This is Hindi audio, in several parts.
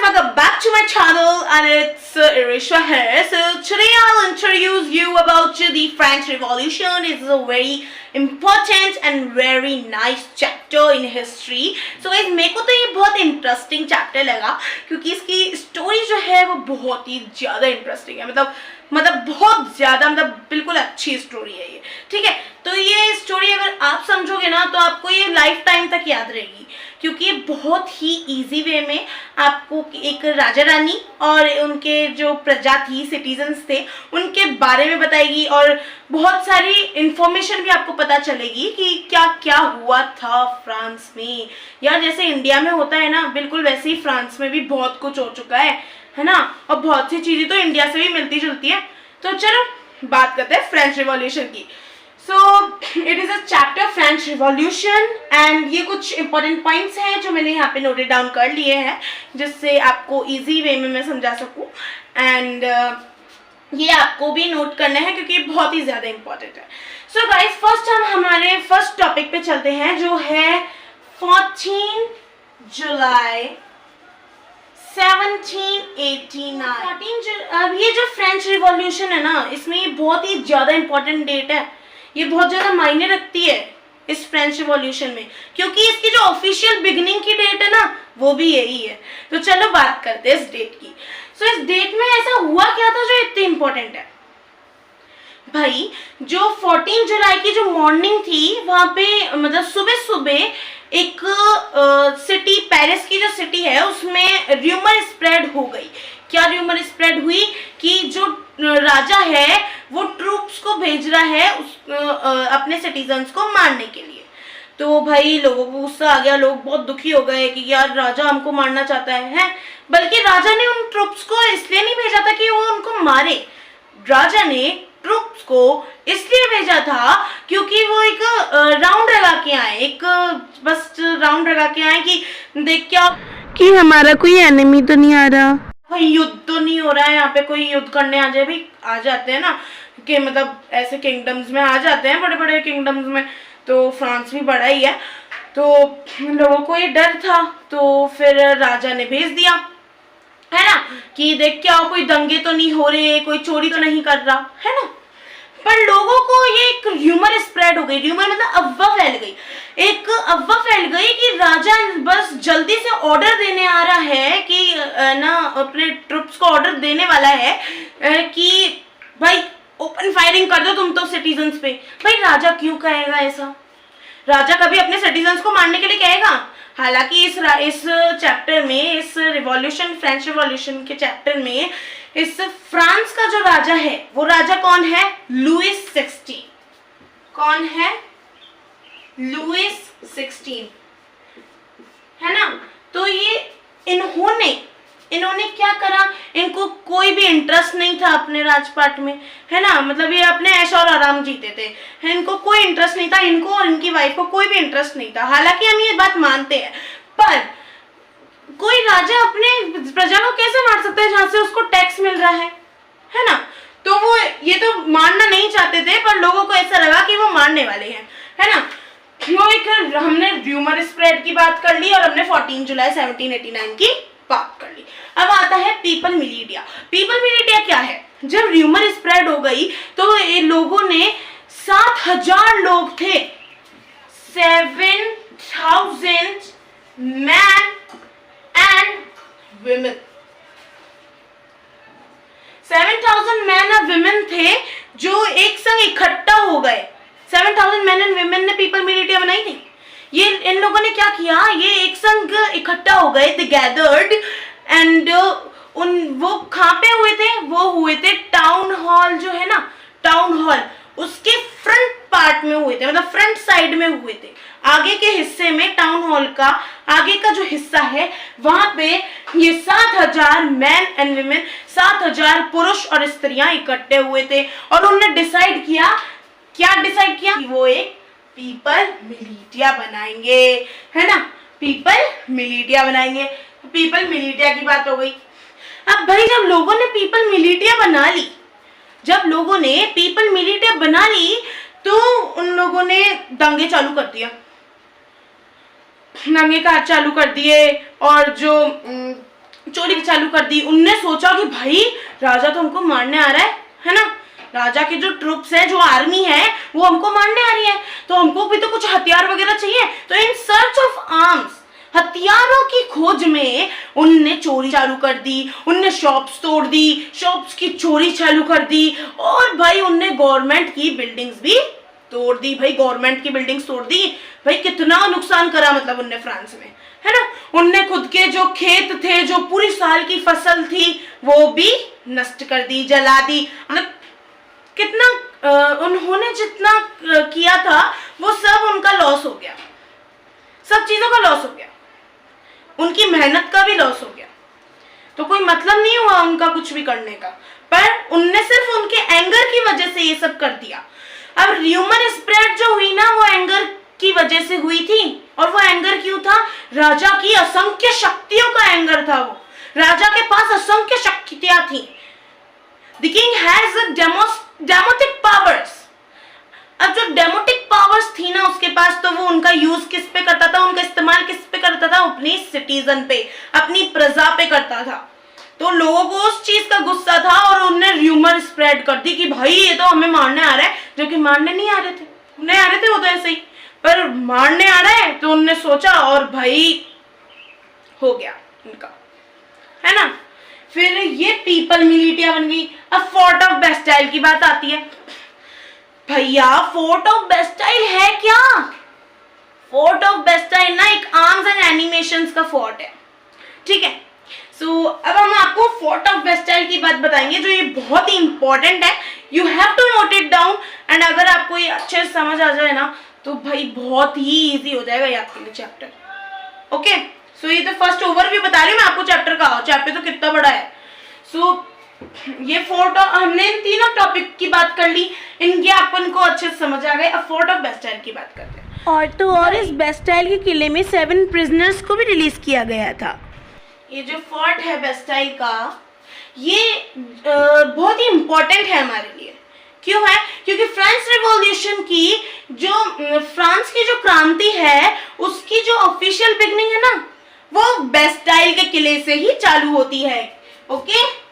welcome back to my channel, and it's Irishwa here. So today I'll introduce you about the French Revolution. It's a very important and very nice chapter in history. So guys, मेरे को तो ये बहुत इंटरेस्टिंग चैप्टर लगा क्योंकि इसकी स्टोरी जो है वो बहुत ही ज़्यादा इंटरेस्टिंग है, मतलब बहुत ज़्यादा, मतलब बिल्कुल अच्छी स्टोरी है ये, ठीक है। तो ये स्टोरी अगर आप समझोगे ना तो आपको ये लाइफ टाइम तक याद रहेगी, क्योंकि बहुत ही इजी वे में आपको एक राजा रानी और उनके जो प्रजा थी, सिटीजन्स थे, उनके बारे में बताएगी और बहुत सारी इंफॉर्मेशन भी आपको पता चलेगी कि क्या क्या हुआ था फ्रांस में। यार जैसे इंडिया में होता है ना, बिल्कुल वैसे ही फ्रांस में भी बहुत कुछ हो चुका है ना, और बहुत सी चीज़ें तो इंडिया से भी मिलती जुलती है। तो चलो बात करते हैं फ्रेंच रिवॉल्यूशन की। So it is a chapter French revolution, and ये कुछ इंपॉर्टेंट पॉइंट्स हैं जो मैंने यहाँ पे नोटेड डाउन कर लिए हैं जिससे आपको इजी वे में मैं समझा सकूँ, एंड ये आपको भी नोट करना है क्योंकि ये बहुत ही ज़्यादा इंपॉर्टेंट है। सो गाइस, फर्स्ट हम हमारे फर्स्ट टॉपिक पे चलते हैं जो है 14 जुलाई 1789। अब ये जो फ्रेंच रिवॉल्यूशन है ना, इसमें ये बहुत ही ज़्यादा इंपॉर्टेंट डेट है, ये बहुत ज़्यादा मायने रखती है इस फ्रेंच रिवॉल्यूशन में, क्योंकि इसकी जो ऑफिशियल बिगिनिंग की डेट है ना वो भी यही है। तो चलो बात करते हैं इस डेट की। सो इस डेट में ऐसा हुआ क्या था जो इतनी इंपॉर्टेंट है भाई। जो 14 जुलाई की जो मॉर्निंग थी वहाँ पे, मतलब सुबह सुबह एक सिटी, पेरिस की जो सिटी है उसमें र्यूमर स्प्रेड हो गई। क्या र्यूमर स्प्रेड हुई कि जो राजा है वो ट्रूप्स को भेज रहा है अपने सिटीजन्स को मारने के लिए। तो भाई लोगों को गुस्सा आ गया, लोग बहुत दुखी हो गए कि यार राजा हमको मारना चाहता है। बल्कि राजा ने उन ट्रूप्स को इसलिए नहीं भेजा था कि वो उनको मारे, राजा ने ट्रूप्स को इसलिए भेजा था क्योंकि वो एक राउंड लगा के आए, एक बस राउंड लगा के आए कि देख क्या कि हमारा कोई एनिमी तो नहीं आ रहा, कोई युद्ध तो नहीं हो रहा है, यहाँ पे कोई युद्ध करने आ जाए। भी आ जाते हैं ना कि मतलब ऐसे किंगडम्स में आ जाते हैं, बड़े बड़े किंगडम्स में, तो फ्रांस भी बड़ा ही है, तो लोगों को ये डर था। तो फिर राजा ने भेज दिया, है ना, कि देख क्या कोई दंगे तो नहीं हो रहे, कोई चोरी तो नहीं कर रहा, है ना। पर लोगों को ये एक र्यूमर स्प्रेड हो गई, र्यूमर मतलब अफवाह फैल गई, एक अफवाह फैल गई कि राजा बस जल्दी से ऑर्डर देने आ रहा है कि ना अपने ट्रुप्स को ऑर्डर देने वाला है कि भाई ओपन फायरिंग कर दो तुम तो सिटीजन्स पे। भाई राजा क्यों कहेगा ऐसा? राजा कभी अपने सिटीजन्स को मारने के लिए कहेगा? हालांकि इस चैप्टर में, इस रिवॉल्यूशन, फ्रेंच रिवॉल्यूशन के चैप्टर में, इस फ्रांस का जो राजा है वो राजा कौन है? लुइस 16। कौन है? लुइस 16, है ना। तो ये इन्होंने क्या करा, इनको कोई भी इंटरेस्ट नहीं था अपने राजपाट में, है ना, मतलब ये अपने ऐश और आराम जीते थे, इनको कोई इंटरेस्ट नहीं था, इनको और इनकी वाइफ को कोई भी इंटरेस्ट नहीं था। हालांकि हम ये बात मानते हैं, पर कोई राजा अपने प्रजा को कैसे मार सकता है जहां से उसको टैक्स मिल रहा है ना। तो वो ये तो मारना नहीं चाहते थे, पर लोगों को ऐसा लगा कि वो मारने वाले हैं, है ना। वो एक हमने र्यूमर स्प्रेड की बात कर ली और हमने 14 जुलाई 1789 की बात कर ली। अब आता है पीपल मिलिटिया। पीपल मिलिटिया क्या है? जब र्यूमर स्प्रेड हो गई तो ये लोगों ने 7000 लोग थे, 7000 मैन एंड विमेन, 7000 मैन और विमेन थे जो एक संग इकट्ठा हो गए। 7000 मैन एंड विमेन ने पीपल मिलिटिया बनाई थी। ये इन लोगों ने क्या किया, ये एक संग इकट्ठा हो गए, दे गैदर्ड, एंड वो कहाँ पे हुए थे? वो हुए थे टाउन हॉल, जो है ना टाउन हॉल, उसके फ्रंट पार्ट में हुए थे, मतलब फ्रंट साइड में हुए थे। आगे के हिस्से में, टाउन हॉल का आगे का जो हिस्सा है वहां पे ये 7000 मैन एंड विमेन, 7000 पुरुष और स्त्रियां इकट्ठे हुए थे और उन्होंने डिसाइड किया, क्या डिसाइड किया कि वो एक पीपल मिलिटिया बनाएंगे, है ना, पीपल मिलिटिया बनाएंगे। पीपल मिलिटिया की बात हो गई। अब भाई जब लोगों ने पीपल मिलिटिया बना ली, तो उन लोगों ने दंगे चालू कर दिया, दंगे चालू कर दिए, और जो चोरी चालू कर दी। उनने सोचा कि भाई राजा तो हमको मारने आ रहा है ना, राजा की जो ट्रूप्स है, जो आर्मी है, वो हमको मारने आ रही है, तो हमको भी तो कुछ हथियार वगैरह चाहिए। तो इन सर्च ऑफ आर्म्स, हथियारों की खोज में उनने चोरी चालू कर दी। उनने शॉप्स तोड़ दी, शॉप्स की चोरी चालू कर दी, और भाई उनने गवर्नमेंट की बिल्डिंग्स भी तोड़ दी। भाई गवर्नमेंट की बिल्डिंग्स तोड़ दी, भाई कितना नुकसान करा मतलब उनने फ्रांस में, है ना। उनने खुद के जो खेत थे, जो पूरी साल की फसल थी, वो भी नष्ट कर दी, जला दी। मतलब कितना उन्होंने जितना किया था वो सब उनका लॉस हो गया, सब चीजों का लॉस हो गया, उनकी मेहनत का भी लॉस हो गया। तो कोई मतलब नहीं हुआ उनका कुछ भी करने का, पर उनने सिर्फ उनके एंगर की वजह से ये सब कर दिया। अब ह्यूमन स्प्रेड जो हुई ना, वो एंगर की वजह से हुई थी। और वो एंगर क्यों था? राजा की असंख्य शक्तियों का एंगर था वो। राजा के पास असंख्य शक्तियां थी। The king has a demotic powers। अब जो डेमोटिक पावर्स थी ना उसके पास, तो वो उनका यूज किस पे करता था, उनका इस्तेमाल किस पे करता था? अपनी सिटीजन पे, अपनी प्रजा पे करता था। तो लोगों को उस चीज का गुस्सा था और उन्होंने र्यूमर स्प्रेड कर दी कि भाई ये तो हमें मारने आ रहा है, जो कि मारने नहीं आ रहे थे, नहीं आ रहे थे वो तो ऐसे ही, पर मारने आ रहा है तो उनने सोचा, और भाई हो गया उनका, है ना। फिर ये पीपल मिलिटिया बन गई। अब फोर्ट ऑफ बेस्टाइल की बात आती है। भैया फोर्ट ऑफ बेस्टाइल है क्या? फोर्ट ऑफ बेस्टाइल ना एक आर्म्स एंड एनिमेशंस का फोर्ट है, ठीक है। सो अब हम आपको फोर्ट ऑफ बेस्टाइल की बात बताएंगे, जो ये बहुत ही इंपॉर्टेंट है। You have to note it down, and अगर आपको ये अच्छे से समझ आ जाए ना, तो भाई बहुत ही इजी हो जाएगा ये आपके लिए चैप्टर। ओके, सो ये तो फर्स्ट ओवरव्यू बता रही हूँ मैं आपको चैप्टर का। चैप्टर तो कितना बड़ा है। सो ये फोर्ट ऑफ, हमने इन तीनों टॉपिक की बात कर ली, इनके अपन को अच्छे से समझ आ गए। अब फोर्ट ऑफ बेस्टाइल की बात करते हैं। और तो और इस बेस्टाइल के किले में 7 प्रिजनर्स को भी रिलीज किया गया था। ये जो फोर्ट है बेस्टाइल का, ये बहुत ही इम्पोर्टेंट है हमारे लिए। क्यों है? क्योंकि फ्रेंच रिवॉल्यूशन की जो फ्रांस की जो क्रांति है, उसकी जो ऑफिशियल बिगनिंग है ना, वो बेस्टाइल के किले से ही चालू होती है। Okay,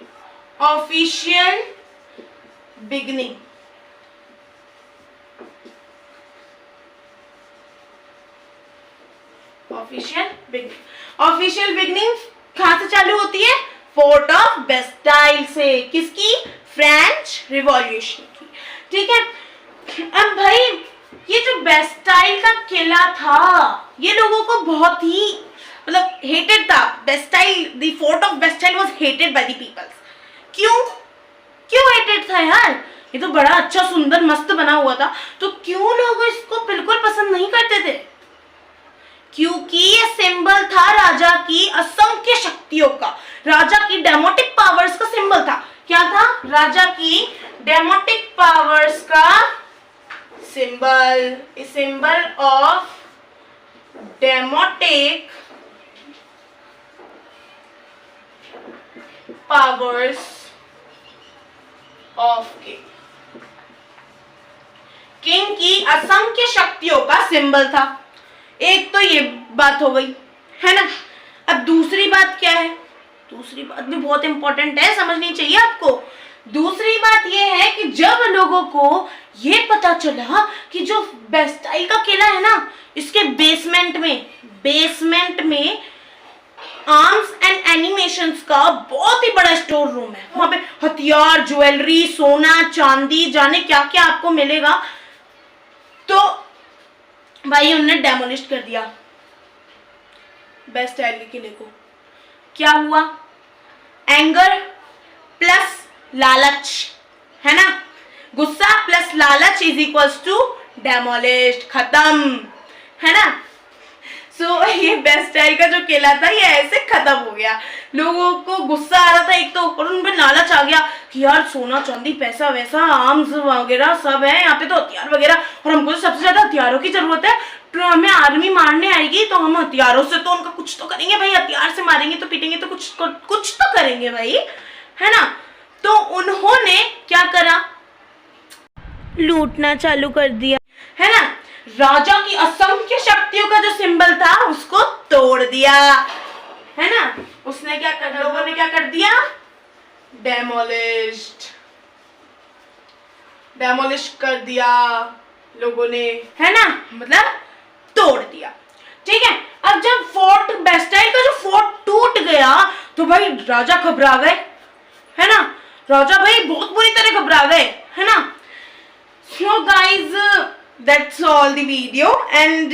official beginning, official beginning कहां से चालू होती है? फोर्ट ऑफ बेस्टाइल से। किसकी? फ्रेंच रिवॉल्यूशन की, ठीक है। अब भाई ये जो बेस्टाइल का किला था, ये लोगों को बहुत ही मतलब हेटेड था। Bastille, the fort of Bastille was hated by the peoples. क्यों हेटेड था यार? ये तो बड़ा अच्छा सुंदर मस्त बना हुआ था, तो क्यों लोग इसको बिल्कुल पसंद नहीं करते थे? क्योंकि ये सिंबल था राजा की असंख्य शक्तियों का, राजा की डेमोटिक पावर्स का सिंबल था। क्या था? राजा की डेमोटिक पावर्स का symbol, symbol of demotic powers of king की असंख्य शक्तियों का सिंबल था। एक तो ये बात हो गई, है ना। अब दूसरी बात क्या है? दूसरी बात भी बहुत इंपॉर्टेंट है, समझनी चाहिए आपको। दूसरी बात ये है कि जब लोगों को ये पता चला कि जो बेस्टाइल का किला है ना, इसके बेसमेंट में आर्म्स एंड एनिमेशंस का बहुत ही बड़ा स्टोर रूम है। वहां पे हथियार, ज्वेलरी, सोना, चांदी, जाने क्या क्या आपको मिलेगा। तो भाई उन्होंने डेमोलिश कर दिया बेस्टाइल के किले को। क्या हुआ? एंगर प्लस लालच, है ना। गुस्सा प्लस लालच इज इक्वल्स टू डेमोलिश्ड, खत्म, है ना। सो ये बेस्टाइल का जो किला था ये ऐसे खत्म हो गया। लोगों को गुस्सा आ रहा था एक तो, और उन पे लालच आ गया कि यार सोना चांदी पैसा वैसा आर्म्स वगैरह सब है यहाँ पे, तो हथियार वगैरह, और हमको तो सबसे ज्यादा हथियारों की जरूरत है। तो हमें आर्मी मारने आएगी तो हम हथियारों से तो उनका कुछ तो करेंगे भाई, हथियार से मारेंगे तो पीटेंगे तो कुछ तो करेंगे भाई, है ना। तो उन्होंने क्या करा? लूटना चालू कर दिया, है ना। राजा की असंख्य शक्तियों का जो सिंबल था उसको तोड़ दिया, है ना। उसने क्या कर, लोगों ने क्या कर दिया, डेमोलिश कर दिया लोगों ने, है ना, मतलब तोड़ दिया। ठीक है, अब जब फोर्ट बेस्टाइल का जो फोर्ट टूट गया तो भाई राजा घबरा गए, है ना, राजा भाई बहुत बुरी तरह घबरा गए, है ना। So guys that's all the video and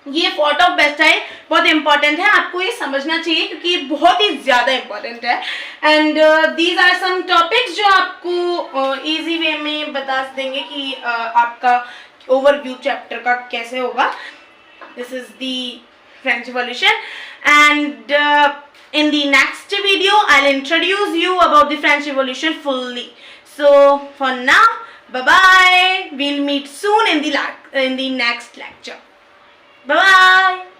ये फोर्ट ऑफ बेस्टाइल बहुत इंपॉर्टेंट है, आपको ये समझना चाहिए क्योंकि ये बहुत ही ज्यादा इंपॉर्टेंट है। And these are some topics जो आपको इजी वे में बता देंगे कि आपका ओवरव्यू चैप्टर का कैसे होगा। This is the French revolution and in the next video I'll introduce you about the French Revolution fully. So for now, bye bye, we'll meet soon in the next lecture. Bye bye.